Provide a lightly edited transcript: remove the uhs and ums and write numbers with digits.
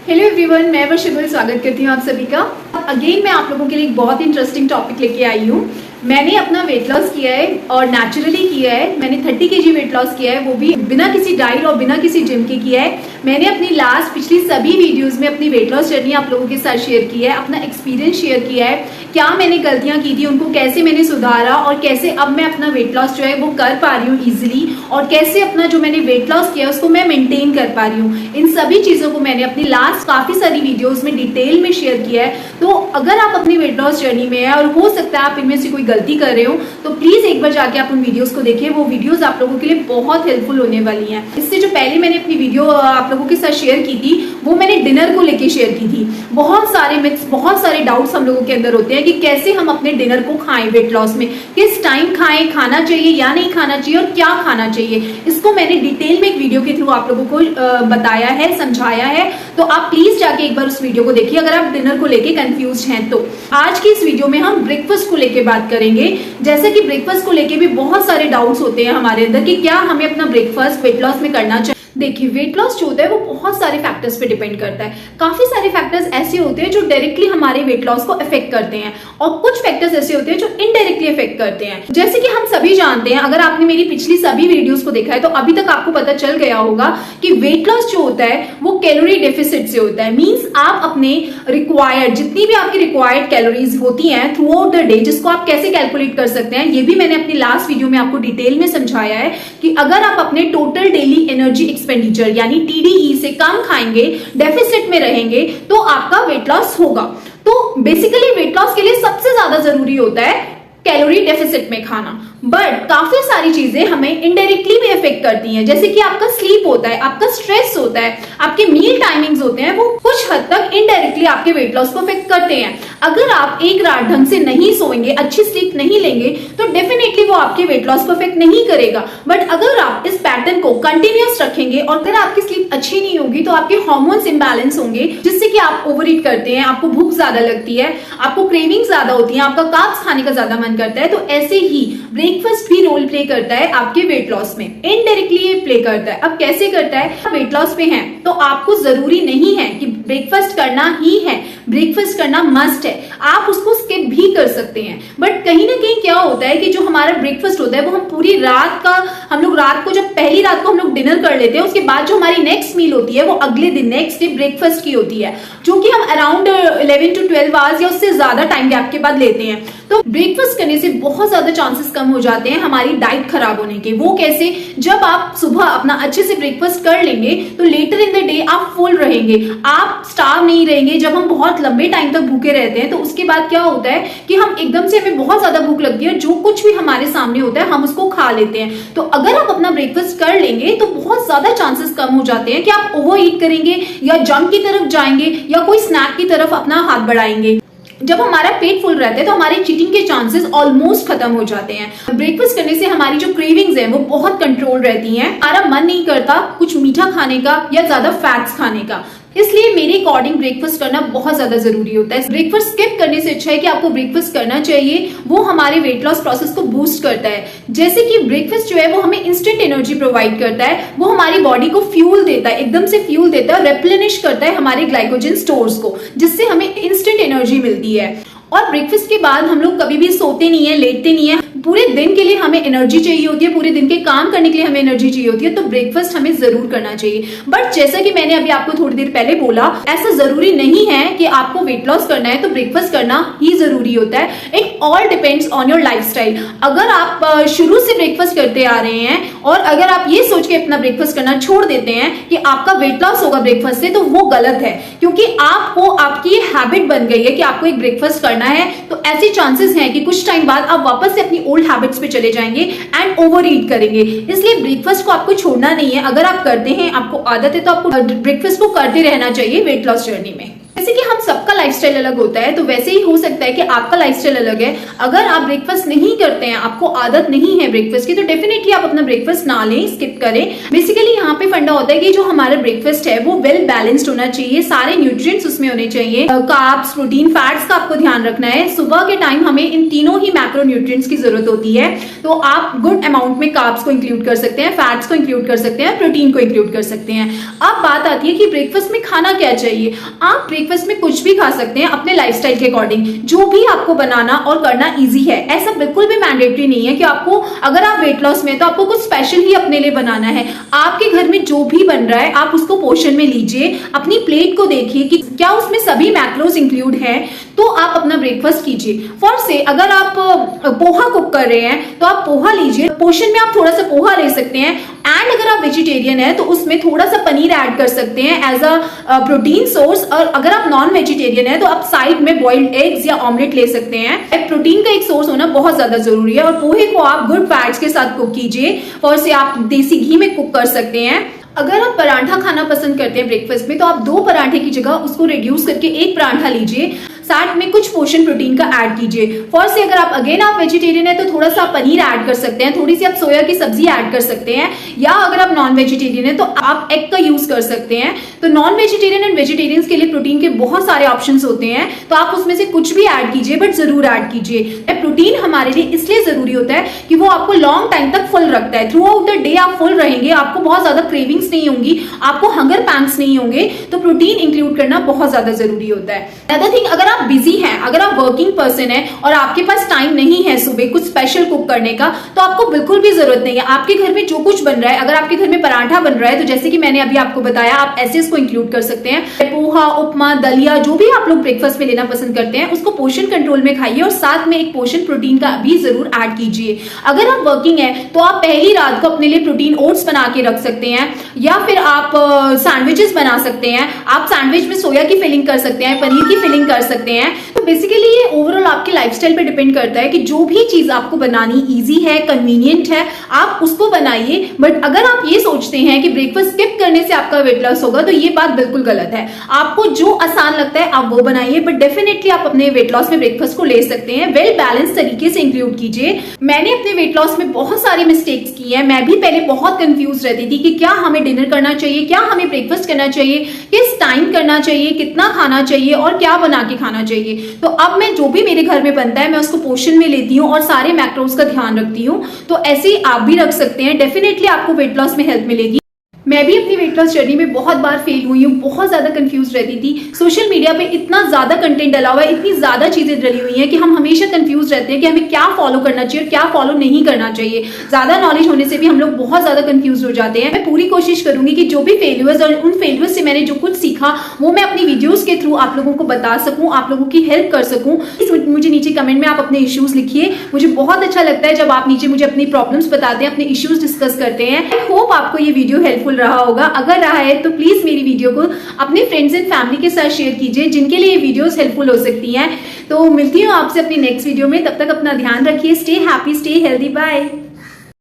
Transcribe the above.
Hello everyone, मैं वर्षा स्वागत करती हूँ आप सभी का। अगेन मैं आप लोगों के लिए एक बहुत इंटरेस्टिंग टॉपिक लेके आई हूँ। मैंने अपना वेट लॉस किया है और नेचुरली किया है। मैंने 30 kg वेट लॉस किया है, वो भी बिना किसी डाइट और बिना किसी जिम के किया है। मैंने अपनी पिछली सभी वीडियोस में अपनी वेट लॉस जर्नी आप लोगों के साथ शेयर की है, अपना एक्सपीरियंस शेयर किया है, क्या मैंने गलतियां की थी उनको कैसे मैंने सुधारा और कैसे अब मैं अपना वेट लॉस जो है वो कर पा रही हूँ ईजिली, और कैसे अपना जो मैंने वेट लॉस किया उसको मैं मेंटेन कर पा रही हूँ। इन सभी चीजों को मैंने अपनी काफी सारी वीडियोस में डिटेल में शेयर किया है। तो अगर आप अपनी वेट लॉस जर्नी में है और हो सकता है आप इनमें से कोई गलती कर रहे हो, तो प्लीज एक बार जाके आप उन वीडियोस को देखिए। वो वीडियोस आप लोगों के लिए बहुत हेल्पफुल होने वाली हैं। इससे जो पहले मैंने अपनी वीडियो आप लोगों के साथ शेयर की थी, वो मैंने डिनर को लेके शेयर की थी। बहुत सारे मिथ्स, बहुत सारे डाउट्स हम लोगों के अंदर होते हैं कि कैसे हम अपने डिनर को खाएं वेट लॉस में, किस टाइम खाएं, खाना चाहिए या नहीं खाना चाहिए और क्या खाना चाहिए। इसको मैंने डिटेल में एक वीडियो के थ्रू आप लोगों को बताया है, समझाया है। तो आप प्लीज जाके एक बार उस वीडियो को देखिए अगर आप डिनर को लेके कंफ्यूज हैं। तो आज की इस वीडियो में हम ब्रेकफास्ट को लेके बात करेंगे। जैसे कि ब्रेकफास्ट को लेके भी बहुत सारे डाउट्स होते हैं हमारे अंदर कि क्या हमें अपना ब्रेकफास्ट वेट लॉस में करना चाहिए। देखिए, वेट लॉस जो होता है वो बहुत सारे फैक्टर्स पे डिपेंड करता है। काफी सारे फैक्टर्स ऐसे होते हैं जो डायरेक्टली हमारे वेट लॉस को अफेक्ट करते हैं और कुछ फैक्टर्स ऐसे होते हैं जो इनडायरेक्टली अफेक्ट करते हैं। जैसे कि हम सभी जानते हैं, अगर आपने मेरी पिछली सभी वीडियोस को देखा है तो अभी तक आपको पता चल गया होगा कि वेट लॉस जो होता है वो कैलोरी डेफिसिट से होता है। मीन्स आप अपने रिक्वायर्ड, जितनी भी आपकी रिक्वायर्ड कैलोरीज होती हैं थ्रू आउट द डे, जिसको आप कैसे कैलकुलेट कर सकते हैं, ये भी मैंने अपनी लास्ट वीडियो में आपको डिटेल में समझाया है कि अगर आप अपने टोटल डेली एनर्जी एक्सपेंडिचर यानी टीडीई से कम खाएंगे, डेफिसिट में रहेंगे, तो आपका वेट लॉस होगा। तो बेसिकली वेट लॉस के लिए सबसे ज्यादा जरूरी होता है कैलोरी डेफिसिट में खाना। बट काफी सारी चीजें हमें इनडायरेक्टली भी अफेक्ट करती हैं, जैसे कि आपका स्लीप होता है, आपका स्ट्रेस होता है, आपके मील टाइमिंग्स होते हैं, वो कुछ हद तक इनडायरेक्टली आपके वेट लॉस को अफेक्ट करते हैं। अगर आप एक रात ढंग से नहीं सोएंगे, अच्छी स्लीप नहीं लेंगे, तो डेफिनेटली वो आपके वेट लॉस को अफेक्ट नहीं करेगा। बट अगर आप इस पैटर्न को कंटिन्यूअस रखेंगे और अगर आपकी स्लीप अच्छी नहीं होगी तो आपके हार्मोन्स इंबैलेंस होंगे, जिससे कि आप ओवर ईट करते हैं, आपको भूख ज्यादा लगती है, आपको क्रेविंग ज्यादा होती है, आपका कार्ब्स खाने का ज्यादा मन करता है। तो ऐसे ही ब्रेकफास्ट भी रोल प्ले करता है आपके वेट लॉस में, इनडायरेक्टली ये प्ले करता है। अब कैसे करता है? आप वेट लॉस पे हैं तो आपको जरूरी नहीं है कि ब्रेकफास्ट करना ही है, ब्रेकफास्ट करना मस्ट है, आप उसको स्किप भी कर सकते हैं। बट कहीं ना कहीं क्या होता है कि जो हमारा ब्रेकफास्ट होता है वो हम पूरी रात का, हम लोग रात को, जब पहली रात को हम लोग डिनर कर लेते हैं, उसके बाद जो हमारी नेक्स्ट मील होती है वो अगले दिन नेक्स्ट डे ब्रेकफास्ट की होती है, जो कि हम अराउंड 11 to 12 आवर्स या उससे ज्यादा टाइम गैप के बाद लेते हैं। तो ब्रेकफास्ट करने से बहुत ज्यादा चांसेस कम हो जाते हैं हमारी डाइट खराब होने के। वो कैसे? जब आप सुबह अपना अच्छे से ब्रेकफास्ट कर लेंगे तो लेटर इन द डे आप फुल रहेंगे, आप स्टार्व नहीं रहेंगे। जब हम बहुत लंबे टाइम तक भूखे रहते हैं तो उसके बाद क्या होता है कि हम एकदम से, हमें बहुत ज्यादा भूख लगती है, जो कुछ भी हमारे सामने होता है हम उसको खा लेते हैं। तो अगर आप अपना ब्रेकफास्ट कर लेंगे तो बहुत ज्यादा चांसेस कम हो जाते हैं कि आप ओवर ईट करेंगे या जंक की तरफ जाएंगे या कोई स्नैक की तरफ अपना हाथ बढ़ाएंगे। जब हमारा पेट फुल रहता है तो हमारे चीटिंग के चांसेस ऑलमोस्ट खत्म हो जाते हैं। ब्रेकफास्ट करने से हमारी जो क्रेविंग्स हैं वो बहुत कंट्रोल रहती हैं। हमारा मन नहीं करता कुछ मीठा खाने का या ज्यादा फैट्स खाने का, इसलिए मेरे अकॉर्डिंग ब्रेकफास्ट करना बहुत ज्यादा जरूरी होता है। ब्रेकफास्ट स्किप करने से अच्छा है कि आपको ब्रेकफास्ट करना चाहिए। वो हमारे वेट लॉस प्रोसेस को बूस्ट करता है। जैसे कि ब्रेकफास्ट जो है वो हमें इंस्टेंट एनर्जी प्रोवाइड करता है, वो हमारी बॉडी को फ्यूल देता है, एकदम से फ्यूल देता है, रिप्लेनिश करता है हमारे ग्लाइकोजन स्टोर्स को, जिससे हमें इंस्टेंट एनर्जी मिलती है। और ब्रेकफास्ट के बाद हम लोग कभी भी सोते नहीं है, लेटते नहीं है। पूरे दिन के लिए हमें एनर्जी चाहिए होती है, पूरे दिन के काम करने के लिए हमें एनर्जी चाहिए होती है, तो ब्रेकफास्ट हमें जरूर करना चाहिए। बट जैसा कि मैंने अभी आपको थोड़ी देर पहले बोला, ऐसा जरूरी नहीं है कि आपको वेट लॉस करना है तो ब्रेकफास्ट करना ही जरूरी होता है। It all depends on your lifestyle. अगर आप शुरू से ब्रेकफास्ट करते आ रहे हैं और अगर आप ये सोच के अपना ब्रेकफास्ट करना छोड़ देते हैं कि आपका वेट लॉस होगा ब्रेकफास्ट से, तो वो गलत है, क्योंकि आपको, आपकी हैबिट बन गई है कि आपको एक ब्रेकफास्ट करना है। तो ऐसे चांसेस हैं कि कुछ टाइम बाद आप वापस से अपनी ओल्ड हैबिट्स पे चले जाएंगे एंड ओवर ईट करेंगे। इसलिए ब्रेकफास्ट को आपको छोड़ना नहीं है। अगर आप करते हैं, आपको आदत है, तो आपको ब्रेकफास्ट को करते रहना चाहिए वेट लॉस जर्नी में। जैसे कि हम सबका लाइफस्टाइल अलग होता है, तो वैसे ही हो सकता है कि आपका लाइफस्टाइल अलग है। अगर आप ब्रेकफास्ट नहीं करते हैं, आपको आदत नहीं है ब्रेकफास्ट की, तो डेफिनेटली आप अपना ब्रेकफास्ट ना लें, स्किप करें। बेसिकली यहाँ पे फंडा होता है कि जो हमारा ब्रेकफास्ट है वो वेल बैलेंस्ड होना चाहिए, सारे न्यूट्रिएंट्स उसमें होने चाहिए, कार्ब्स, प्रोटीन, फैट्स का आपको ध्यान रखना है। सुबह के टाइम हमें इन तीनों ही मैक्रो न्यूट्रिएंट्स की जरूरत होती है, तो आप गुड अमाउंट में कार्ब्स को इंक्लूड कर सकते हैं, फैट्स को इंक्लूड कर सकते हैं, प्रोटीन को इंक्लूड कर सकते हैं। अब बात आती है कि ब्रेकफास्ट में खाना क्या चाहिए। आप ब्रेकफास्ट में कुछ भी खा सकते हैं अपने लाइफस्टाइल के अकॉर्डिंग, जो भी आपको बनाना और करना इजी है। ऐसा बिल्कुल भी मैंडेटरी नहीं है कि आपको, अगर आप वेट लॉस में, तो आपको कुछ स्पेशल ही अपने लिए बनाना है। आपके घर में जो भी बन रहा है आप उसको पोर्शन में लीजिए, अपनी प्लेट को देखिए कि क्या उसमें सभी मैक्रोज इंक्लूड है, तो आप अपना ब्रेकफास्ट कीजिए। फॉर से अगर आप पोहा कुक कर रहे हैं तो आप पोहा लीजिए, पोर्शन में आप थोड़ा सा पोहा ले सकते हैं। एंड अगर आप वेजिटेरियन है तो उसमें थोड़ा सा पनीर ऐड कर सकते हैं एज अ प्रोटीन सोर्स। और अगर आप नॉन वेजिटेरियन है तो आप साइड में बॉइल्ड एग्स या ऑमलेट ले सकते हैं। प्रोटीन का एक सोर्स होना बहुत ज्यादा जरूरी है। और पोहे को आप गुड फैट्स के साथ कुक कीजिए, और से आप देसी घी में कुक कर सकते हैं। अगर आप पराठा खाना पसंद करते हैं ब्रेकफास्ट में, तो आप 2 पराठे की जगह उसको रिड्यूस करके 1 पराठा लीजिए, साथ में कुछ पोर्शन प्रोटीन का ऐड कीजिए। फॉर से अगर आप अगेन आप वेजिटेरियन है तो थोड़ा सा पनीर ऐड कर सकते हैं, थोड़ी सी आप सोया की सब्जी ऐड कर सकते हैं, या अगर आप नॉन वेजिटेरियन है तो आप एग का यूज कर सकते हैं। तो नॉन वेजिटेरियन एंड वेजिटेरियंस के लिए प्रोटीन के बहुत सारे ऑप्शंस होते हैं, तो आप उसमें से कुछ भी ऐड कीजिए, बट जरूर ऐड कीजिए। प्रोटीन हमारे लिए इसलिए जरूरी होता है कि वो आपको लॉन्ग टाइम तक फुल रखता है। थ्रू आउट द डे आप फुल रहेंगे, आपको बहुत ज्यादा क्रेविंग्स नहीं होंगी, आपको हंगर पैंग्स नहीं होंगे, तो प्रोटीन इंक्लूड करना बहुत ज्यादा जरूरी होता है। अदर थिंग, अगर आप बिजी हैं, अगर आप वर्किंग पर्सन है और आपके पास टाइम नहीं है सुबह कुछ स्पेशल कुक करने का, तो आपको बिल्कुल भी जरूरत नहीं है। आपके घर में जो कुछ बन रहा है, अगर आपके घर में पराठा बन रहा है तो जैसे कि मैंने अभी आपको बताया, आप ऐसे इसको इंक्लूड कर सकते हैं। पोहा, उपमा, दलिया, जो भी आप लोग ब्रेकफास्ट में लेना पसंद करते हैं, उसको पोर्शन कंट्रोल में खाइए, और साथ में एक पोर्शन प्रोटीन का भी जरूर ऐड कीजिए। अगर आप वर्किंग है तो आप पहली रात को अपने लिए प्रोटीन ओट्स बना के रख सकते हैं, या फिर आप सैंडविचेस बना सकते हैं। आप सैंडविच में सोया की फिलिंग कर सकते हैं, पनीर की फिलिंग कर सकते हैं। तो बेसिकली ये ओवरऑल आपके लाइफस्टाइल पे डिपेंड करता है कि जो भी चीज आपको बनानी इजी है, कन्वीनियंट है, आप उसको बनाइए। बट अगर आप ये सोचते हैं कि ब्रेकफास्ट स्किप करने से आपका वेट लॉस होगा, तो ये बात बिल्कुल गलत है। आपको जो आसान लगता है आप वो बनाइए, बट डेफिनेटली आप अपने वेट लॉस में ब्रेकफास्ट को ले सकते हैं। वेल बैलेंस तरीके से इंक्लूड कीजिए। मैंने अपने वेट लॉस में बहुत सारी मिस्टेक्स की है। मैं भी पहले बहुत कंफ्यूज रहती थी कि क्या हमें डिनर करना चाहिए, क्या हमें ब्रेकफास्ट करना चाहिए, किस टाइम करना चाहिए, कितना खाना चाहिए और क्या बना के खाना चाहिए। तो अब मैं जो भी मेरे घर में बनता है मैं उसको पोर्शन में लेती हूँ और सारे मैक्रोज का ध्यान रखती हूँ। तो ऐसे ही आप भी रख सकते हैं, डेफिनेटली आपको वेट लॉस में हेल्प मिलेगी। मैं भी अपनी वेट लॉस जर्नी में बहुत बार फेल हुई हूँ, बहुत ज्यादा कंफ्यूज रहती थी। सोशल मीडिया पे इतना ज्यादा कंटेंट डला हुआ है, इतनी ज्यादा चीजें डली हुई हैं कि हम हमेशा कंफ्यूज रहते हैं कि हमें क्या फॉलो करना चाहिए और क्या फॉलो नहीं करना चाहिए। ज्यादा नॉलेज होने से भी हम लोग बहुत ज्यादा कंफ्यूज हो जाते हैं। मैं पूरी कोशिश करूंगी कि जो भी फेल्यूर्स और उन फेल्यूर्स से मैंने जो कुछ सीखा वो मैं अपनी वीडियोज के थ्रू आप लोगों को बता सकूं, आप लोगों की हेल्प कर सकूं। मुझे नीचे कमेंट में आप अपने इश्यूज लिखिए। मुझे बहुत अच्छा लगता है जब आप नीचे मुझे अपनी प्रॉब्लम्स बताते हैं, अपने इश्यूज डिस्कस करते हैं। आई होप आपको ये वीडियो हेल्पफुल रहा होगा। अगर रहा है तो प्लीज मेरी वीडियो को अपने फ्रेंड्स एंड फैमिली के साथ शेयर कीजिए जिनके लिए ये वीडियोस हेल्पफुल हो सकती हैं। तो मिलती हूँ आपसे अपनी नेक्स्ट वीडियो में, तब तक अपना ध्यान रखिए। Stay happy, stay healthy, bye.